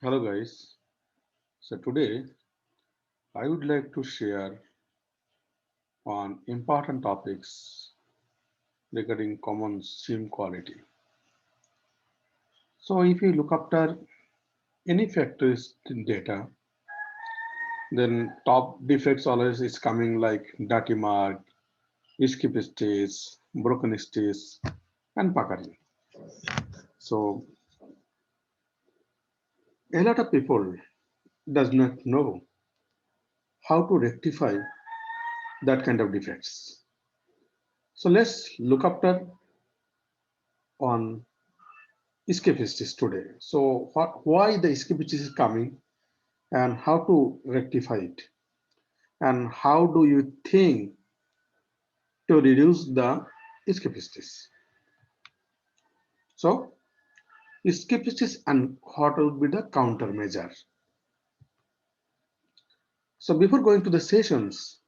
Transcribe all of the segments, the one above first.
Hello guys. So today I would like to share on important topics regarding common SIM quality. So if you look after any factors in data, then top defects always is coming like dirty mark, skip stage, broken stage, and puckering. So a lot of people does not know how to rectify that kind of defects. So let's look after on escapists today. So why the escapist is coming and how to rectify it and how do you think to reduce the escapists? So escapists and what would be the countermeasure? So before going to the sessions,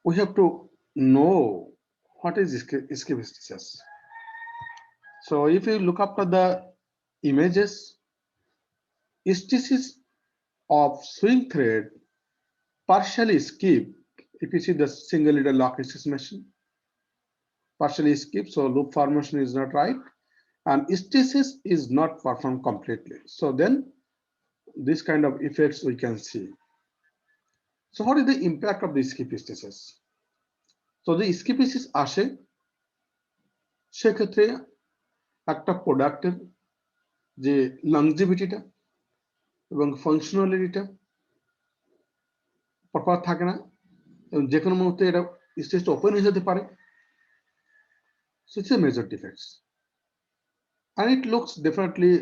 we have to know what is escapists. So if you look up at the images, stasis of swing thread partially skip. If you see the single leader lock stasis machine, partially skip, so loop formation is not right, and stasis is not performed completely. So then this kind of effects we can see. So what is the impact of the skip stasis? So the skip stasis আসে সেক্ষেত্রে একটা প্রোডাক্টের যে লংজিভিটিটা এবং ফাংশনালিটিটা proper থাকে না এবং যে কোনো মুহূর্তে এটা স্টেজটা ওপেন হয়ে যেতে পারে। So it's a major defects and it looks definitely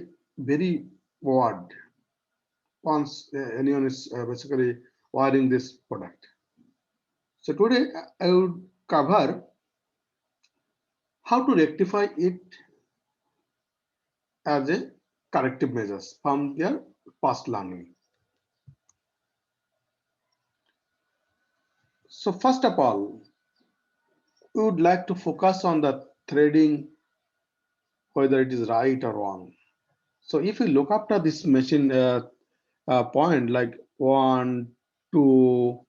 very odd once anyone is basically wiring this product. So today I would cover how to rectify it as a corrective measures from their past learning. So first of all, we would like to focus on the threading, whether it is right or wrong. So if you look after this machine point like 1, 2,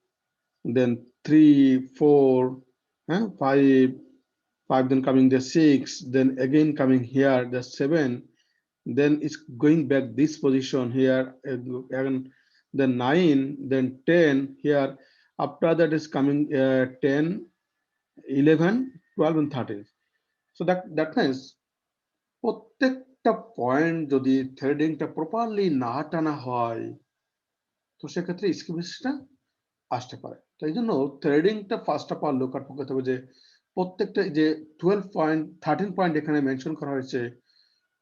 then 3, 4, 5, 5, then coming the 6, then again coming here the 7, then it's going back this position here again, then 9, then 10 here. After that is coming 10, 11, 12, and 13. So that means প্রত্যেকটা point যদি থ্রেডিংটা properly না টানা হয় তো সেক্ষেত্রে স্কিমিসটা আসতে পারে। তো এই জন্য থ্রেডিংটা first of all look out করতে হবে যে প্রত্যেকটা যে 12 পয়েন্ট 13 পয়েন্ট এখানে মেনশন করা হয়েছে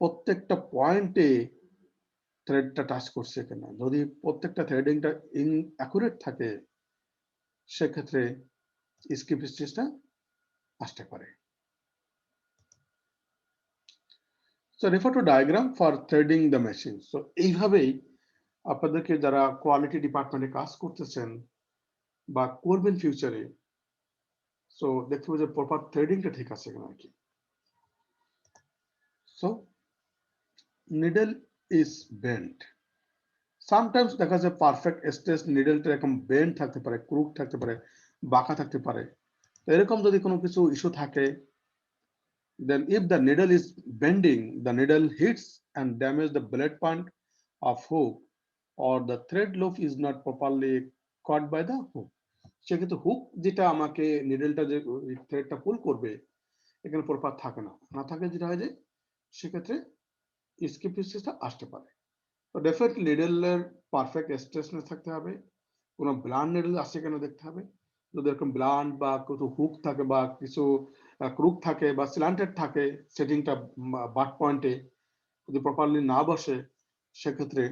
প্রত্যেকটা পয়েন্টে থ্রেডটা টাচ করছে কিনা। যদি প্রত্যেকটা থ্রেডিংটা ইনঅ্যাকুরেট থাকে সেক্ষেত্রে স্কিপ স্টেজটা আসতে পারে। So refer to diagram for threading the machine. So এইভাবেই আপনাদেরকে যারা কোয়ালিটি ডিপার্টমেন্টে কাজ করতেছেন বা করবেন ফিউচারে, সো দেখতে হবে যে প্রপার থ্রেডিংটা ঠিক আছে কিনা আর কি। So needle is bent. Sometimes দেখা যায় পারফেক্ট স্ট্রেস নিডলটা এরকম বেন্ড থাকতে পারে, ক্রুক থাকতে পারে, বাঁকা থাকতে পারে। তো এরকম যদি কোনো কিছু ইস্যু থাকে, then if the needle is bending, the needle hits and damage the blade point of hook, or the thread loop is not properly caught by the hook. সেক্ষেত্রে হুক যেটা আমাকে নিডলটা যে থ্রেডটা পুল করবে এখানে প্রপার থাকে না, না থাকে যেটা হয় যে সেক্ষেত্রে স্কিপ স্টেজটা আসতে পারে। তো ডেফিনেটলি নিডলের পারফেক্ট স্ট্রেসনেস থাকতে হবে, কোনো ব্লান্ড নিডল আসছে কেন দেখতে হবে। যদি এরকম ব্লান্ড বা কিছু হুক থাকে বা কিছু ক্রুক থাকে বা স্ল্যান্টেড থাকে সেটিংটা বাট পয়েন্টে যদি প্রপারলি না বসে সেক্ষেত্রে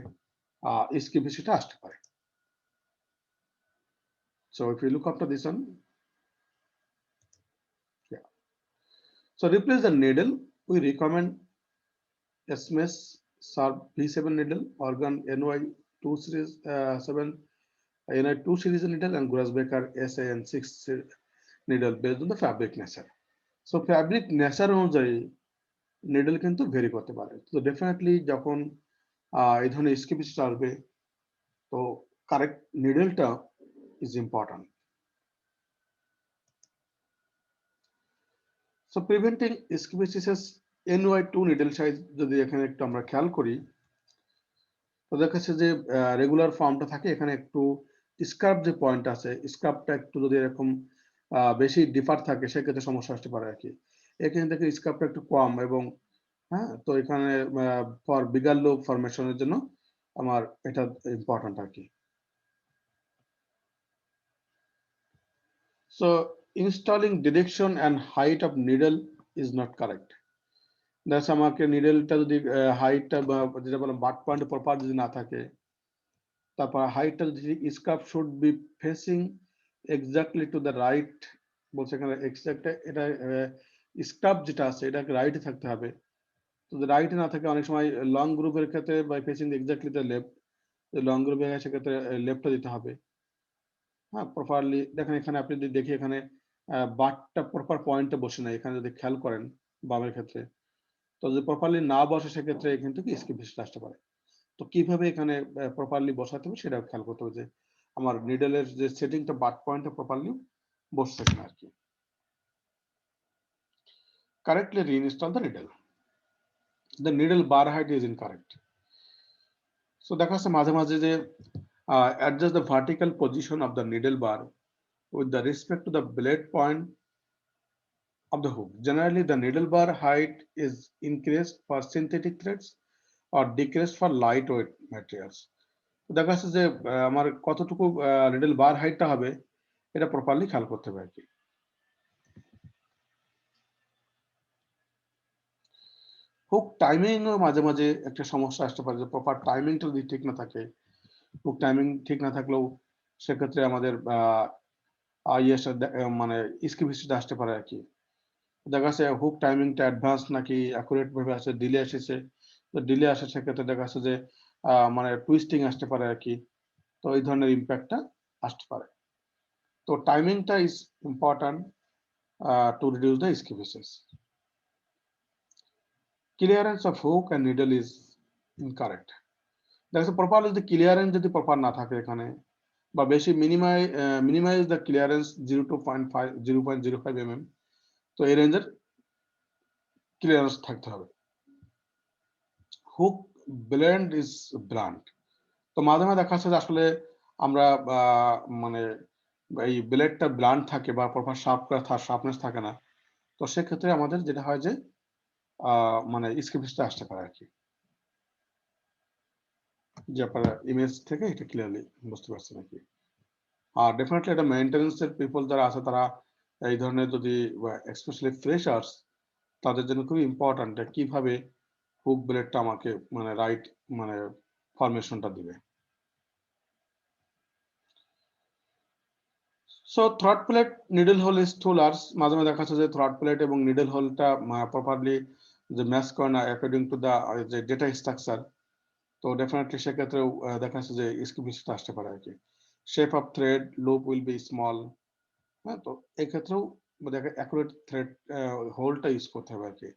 স্কিপিসিটা আসতে পারে। So if you look after this one, yeah. So replace the needle. We recommend SMS Sharp V7 needle, Organ NY2 series 7, NY2 series needle, and Grasbecker SAN6 needle based on the fabric nature. So fabric nature অনুযায়ী needle কিন্তু very করতে পারে। তো definitely যখন এই ধরনের স্কিপিস আসবে, তো কারেক্ট নিডলটা ইজ ইম্পর্টেন্ট। সো প্রিভেন্টিং স্কিপিসিসেস NY2 নিডল সাইজ যদি এখানে একটু আমরা খেয়াল করি, তো দেখা যাচ্ছে যে রেগুলার ফর্মটা থাকে, এখানে একটু স্কার্প যে পয়েন্ট আছে, স্কার্পটা একটু যদি এরকম বেশি ডিফার থাকে সেক্ষেত্রে সমস্যা আসতে পারে আর কি। এখানে থেকে স্কার্পটা একটু কম এবং হ্যাঁ, তো এখানে ফর বিগার লুপ ফরমেশনের জন্য আমার এটা ইম্পর্টেন্ট আর কি। So installing direction and height of needle is not correct. That's আমাকে নিডলটা যদি হাইটটা বা যেটা বললাম বাট পয়েন্ট প্রপার যদি না থাকে, তারপর হাইটটা যদি scarf should be facing exactly to the right, বলছে এখানে এক্স্যাক্ট, এটা স্কার্প যেটা আছে এটাকে রাইটে থাকতে হবে। যদি রাইটে না থাকে, অনেক সময় লং গ্রুপের ক্ষেত্রে by facing exactly the left, long গ্রুপে সেক্ষেত্রে লেফটটা দিতে হবে। হ্যাঁ, প্রপারলি দেখেন এখানে আপনি যদি দেখি এখানে বাটটা প্রপার পয়েন্টে বসে নাই, এখানে যদি খেয়াল করেন বামের ক্ষেত্রে, তো যদি প্রপারলি না বসে সেক্ষেত্রে কিন্তু কি স্কিপ আসতে পারে। তো কিভাবে এখানে প্রপারলি বসাতে হবে সেটাও খেয়াল করতে হবে যে আমার নিডলের যে সেটিংটা বাট পয়েন্টটা প্রপারলি বসছে কিনা আর কি। Correctly reinstall the needle, the needle bar height is incorrect. So দেখা যাচ্ছে মাঝে মাঝে যে adjust the vertical position of the needle bar with the respect to the blade point of the hook. Generally, the needle bar height is increased for synthetic threads or decreased for lightweight materials. দেখা যাচ্ছে যে আমার কতটুকু needle বার হাইটটা হবে এটা properly খেয়াল করতে হবে আর কি। হুক টাইমিংও মাঝে মাঝে একটা সমস্যা আসতে পারে, যে প্রপার টাইমিংটা যদি ঠিক না থাকে, হুক টাইমিং ঠিক না থাকলেও সেক্ষেত্রে আমাদের মানে স্কিপিসিটা আসতে পারে আর কি। দেখা যাচ্ছে হুক টাইমিংটা অ্যাডভান্স নাকি অ্যাকুরেট ভাবে আসে, ডিলে এসেছে, তো ডিলে আসে সেক্ষেত্রে দেখা যাচ্ছে যে মানে টুইস্টিং আসতে পারে আর কি। তো এই ধরনের ইম্প্যাক্টটা আসতে পারে। তো টাইমিংটা is important to reduce the স্কিপিসিস। Clearance of hook and needle is incorrect. দেখা যাচ্ছে প্রপারলি যদি ক্লিয়ারেন্স যদি প্রপার না থাকে এখানে, বা বেশি মিনিমাইজ দ্য ক্লিয়ারেন্স 0.05 mm, তো এই রেঞ্জের ক্লিয়ারেন্স থাকতে হবে। Hook blend is blunt. তো মাঝে মাঝে দেখা যাচ্ছে যে আসলে আমরা মানে এই ব্লেডটা ব্লান্ট থাকে বা প্রপার শার্পনেস থাকে না, তো সেক্ষেত্রে আমাদের যেটা হয় যে মানে স্কিপিসটা আসতে পারে আর কি। যে আপনারা ইমেজ থেকে এটা ক্লিয়ারলি বুঝতে পারছেন আর কি। আর ডেফিনেটলি এটা মেইনটেনেন্সের পিপল যারা আছে তারা এই ধরনের যদি স্পেশালি ফ্রেশার্স, তাদের জন্য খুবই ইম্পর্ট্যান্ট কিভাবে হুক ব্লেডটা আমাকে মানে রাইট মানে ফরমেশনটা দিবে। So throat plate needle hole is too large. মাঝে মাঝে দেখা যাচ্ছে যে থ্রট প্লেট এবং নিডল হোলটা প্রপারলি যে ম্যাচ করে না অ্যাকর্ডিং টু দা যে ডেটা স্ট্রাকচার, তো ডেফিনেটলি সেক্ষেত্রেও দেখা যাচ্ছে যে স্কিপিসিটা আসতে পারে আর কি। Shape of thread loop will be small. হ্যাঁ, তো এক্ষেত্রেও দেখা অ্যাকুরেট থ্রেড হোলটা ইউজ করতে হবে আর কি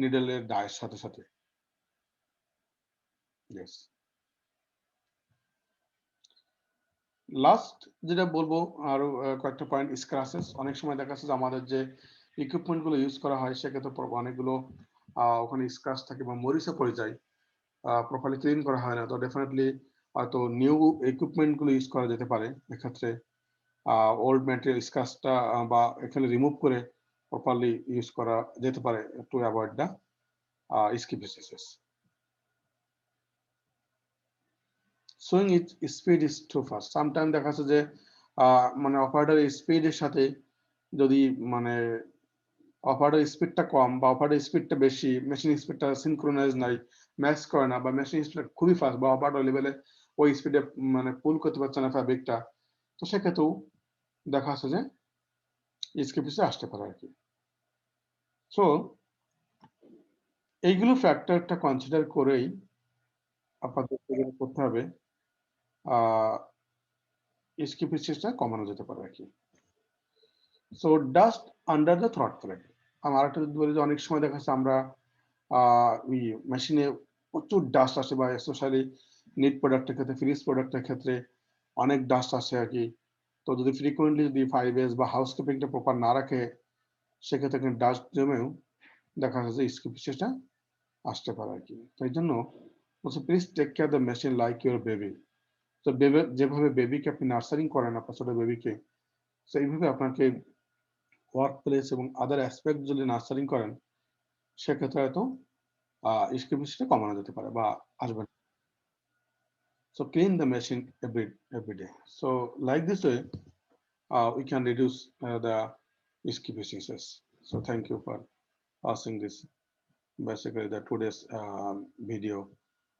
নিডলের ডায়ের সাথে সাথে। ইয়েস, লাস্ট যেটা বলবো আরো কয়েকটা পয়েন্ট, স্ক্র্যাচেস। অনেক সময় দেখা যাচ্ছে যে আমাদের যে ইকুইপমেন্ট গুলো ইউজ করা হয় সেক্ষেত্রে অনেকগুলো ওখানে স্ক্র্যাচ থাকে বা মরিচে পড়ে যায়, প্রপারলি ক্লিন করা হয় না, তো ডেফিনেটলি হয়তো নিউ ইকুইপমেন্ট গুলো ইউজ করা যেতে পারে এক্ষেত্রে। ওল্ড ম্যাটেরিয়াল স্ক্র্যাচটা বা এখানে রিমুভ করে প্রপারলি ইউজ করা যেতে পারে টু অ্যাভয়েড দ্য স্কিপিসিস। Swing speed is too fast. Sometime দেখা যাচ্ছে যে মানে অপারেটরের স্পিডের সাথে যদি মানে অপারেটর স্পিডটা কম বা অপারেটর স্পিডটা বেশি, মেশিন স্পিডটা সিনক্রোনাইজ নাই, ম্যাচ করে না, বা মেশিন স্পিড খুবই ফাস্ট বা অপারেটর লেভেলে ওই স্পিডে মানে পুল করতে পারছে না ফ্যাব্রিকটা, তো সেক্ষেত্রেও দেখা যাচ্ছে যে স্কিপিসে আসতে পারে আর কি। সো এইগুলো ফ্যাক্টরটা কনসিডার করেই আপনাদের করতে হবে স্কিপিসিসটা কমানো যেতে পারে আর কি। So dust under the through plate. আমার একটা যদি বলি যে অনেক সময় দেখা যাচ্ছে আমরা মেশিনে প্রচুর ডাস্ট আসে, বা স্পেশালি নিট প্রোডাক্টের ক্ষেত্রে, ফিনিশ প্রোডাক্টের ক্ষেত্রে অনেক ডাস্ট আসে আর কি। তো যদি ফ্রিকুয়েন্টলি যদি 5S বা হাউসকিপিংটা প্রপার না রাখে, সেক্ষেত্রে কিন্তু ডাস্ট জমেও দেখা যাচ্ছে স্কিপিসিসটা আসতে পারে আর কি। তো এই জন্য বলছে please take care the machine like your baby. তো যেভাবে বেবিকে আপনি নার্সারিং করেন, আপনার ছোট বেবিকে, সেইভাবে আপনাকে ওয়ার্ক প্লেস এবং আদার অ্যাসপেক্ট যদি নার্সারিং করেন, সেক্ষেত্রে হয়তো স্কিপিসিটা কমানো যেতে পারে বা আসবে না। So clean the machine every day. So like this way, we can reduce the skip. So thank you for watching this, basically the today's video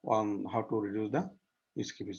on how to reduce the skip.